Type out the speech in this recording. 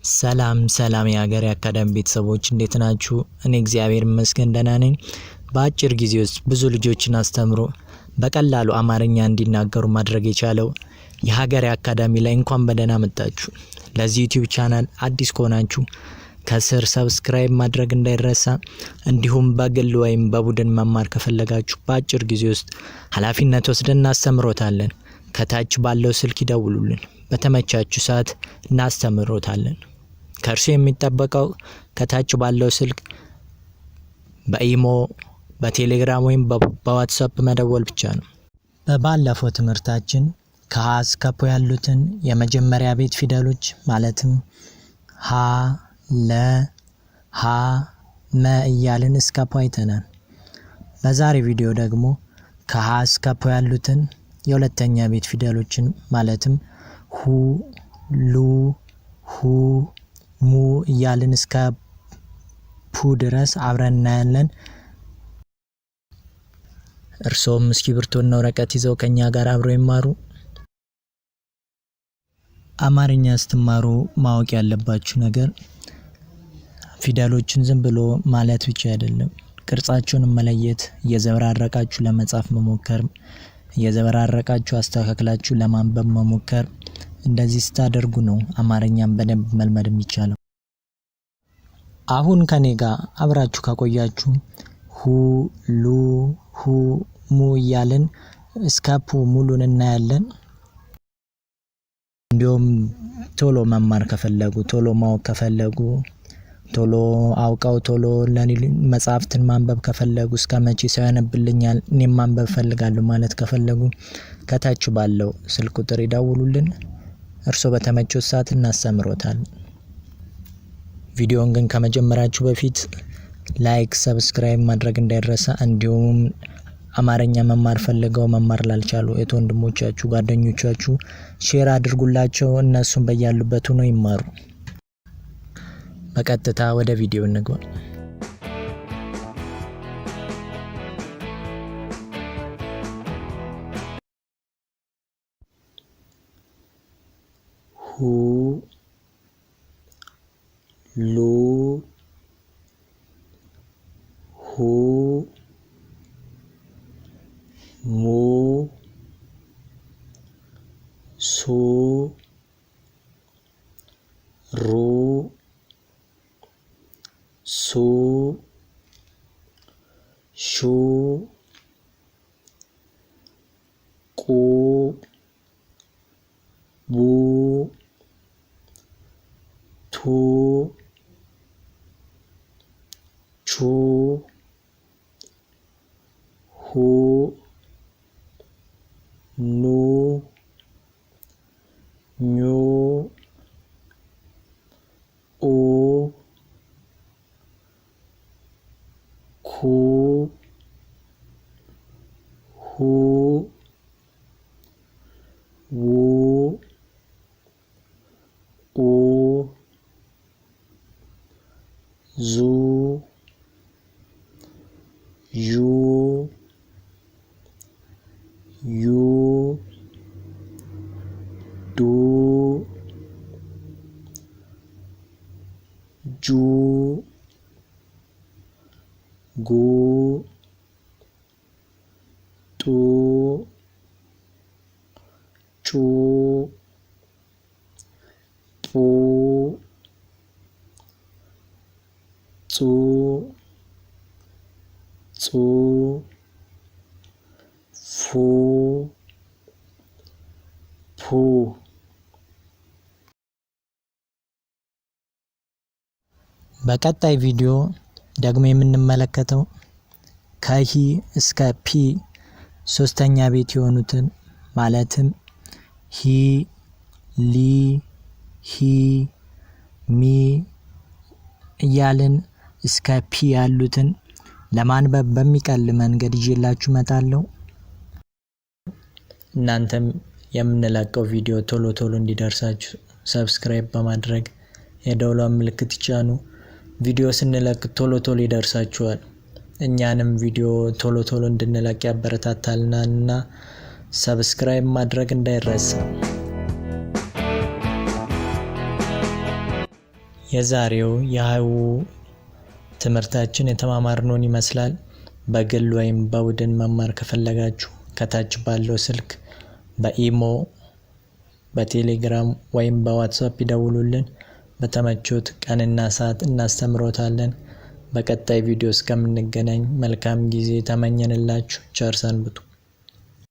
ሰላም የሀገሬ አካዳሚ ቤተሰቦች እንዴት ናችሁ? እኔ እግዚአብሔር ይመስገን ደህና ነኝ። በአጭር ጊዜ ውስጥ ብዙ ልጆችን አስተምሮ በቀላሉ አማርኛ እንዲናገሩ ማድረግ የቻለው የሀገሬ አካዳሚ ላይ እንኳን በደህና መጣችሁ። ለዚህ ዩቲዩብ ቻናል አዲስ ከሆናችሁ ከስር ሰብስክራይብ ማድረግ እንዳይረሳ። እንዲሁም በግል ወይም በቡድን መማር ከፈለጋችሁ በአጭር ጊዜ ውስጥ ኃላፊነት ወስደን እናስተምሮታለን። ከታች ባለው ስልክ ይደውሉልን፣ በተመቻችሁ ሰዓት እናስተምሮታለን። ከእርሱ የሚጠበቀው ከታች ባለው ስልክ በኢሞ፣ በቴሌግራም ወይም በዋትስአፕ መደወል ብቻ ነው። በባለፈው ትምህርታችን ከሀ እስከ ፖ ያሉትን የመጀመሪያ ቤት ፊደሎች ማለትም ሀ፣ ለ፣ ሀ፣ መ እያልን እስከ ፖ አይተናል። በዛሬ ቪዲዮ ደግሞ ከሀ እስከ ፖ ያሉትን የሁለተኛ ቤት ፊደሎችን ማለትም ሁ፣ ሉ፣ ሁ፣ ሙ እያልን እስከ ፑ ድረስ አብረን እናያለን። እርሶም እስክሪብቶና ወረቀት ይዘው ከኛ ጋር አብረው ይማሩ። አማርኛ ስትማሩ ማወቅ ያለባችሁ ነገር ፊደሎችን ዝም ብሎ ማለት ብቻ አይደለም፣ ቅርጻቸውን መለየት፣ እየዘበራረቃችሁ ለመጻፍ መሞከር፣ እየዘበራረቃችሁ አስተካክላችሁ ለማንበብ መሞከር። እንደዚህ ስታደርጉ ነው አማርኛን በደንብ መልመድ የሚቻለው። አሁን ከኔ ጋር አብራችሁ ከቆያችሁ ሁ፣ ሉ፣ ሁ፣ ሙ እያልን እስከ ፑ ሙሉን እናያለን። እንዲሁም ቶሎ መማር ከፈለጉ፣ ቶሎ ማወቅ ከፈለጉ፣ ቶሎ አውቀው ቶሎ መጽሐፍትን ማንበብ ከፈለጉ፣ እስከ መቼ ሰው ያነብልኛል እኔም ማንበብ ፈልጋለሁ ማለት ከፈለጉ ከታች ባለው ስልክ ቁጥር ይደውሉልን። እርሶ በተመቸው ሰዓት እናስተምሮታል። ቪዲዮን ግን ከመጀመራችሁ በፊት ላይክ፣ ሰብስክራይብ ማድረግ እንዳይረሳ። እንዲሁም አማርኛ መማር ፈልገው መማር ላልቻሉ ወንድሞቻችሁ፣ ጓደኞቻችሁ ሼር አድርጉላቸው። እነሱም በያሉበት ሆነው ይማሩ። በቀጥታ ወደ ቪዲዮ እንግባ። ሁ፣ ሉ፣ ሁ፣ ሙ፣ ሱ፣ ሩ፣ ሱ፣ ሹ፣ ቁ፣ ቡ፣ ቱ፣ ቹ፣ ሁ፣ ኑ፣ ኙ፣ ኡ፣ ኩ፣ ሁ፣ ው፣ ኡ፣ ዙ፣ ዡ፣ ዩ፣ ዱ፣ ጁ፣ ጉ፣ ጡ፣ ጩ፣ ጡ፣ ጹ፣ ጹ፣ ፉ፣ ፑ። በቀጣይ ቪዲዮ ደግሞ የምንመለከተው ከሂ እስከ ፒ ሶስተኛ ቤት የሆኑትን ማለትም ሂ፣ ሊ፣ ሂ፣ ሚ እያልን እስከ ፒ ያሉትን ለማንበብ በሚቀል መንገድ ይዤላችሁ እመጣለሁ። እናንተም የምንለቀው ቪዲዮ ቶሎ እንዲደርሳችሁ ሰብስክራይብ በማድረግ የደወሏን ምልክት ይጫኑ። ቪዲዮ ስንለቅ ቶሎ ይደርሳችኋል። እኛንም ቪዲዮ ቶሎ እንድንለቅ ያበረታታልናልና ሰብስክራይብ ማድረግ እንዳይረሳ። የዛሬው የሃው ትምህርታችን የተማማርነውን ይመስላል። በግል ወይም በቡድን መማር ከፈለጋችሁ ከታች ባለው ስልክ በኢሞ በቴሌግራም ወይም በዋትስአፕ ይደውሉልን። በተመቾት ቀንና ሰዓት እናስተምሮታለን። በቀጣይ ቪዲዮ እስከምንገናኝ መልካም ጊዜ ተመኘንላችሁ። ቸር ሰንብቱ።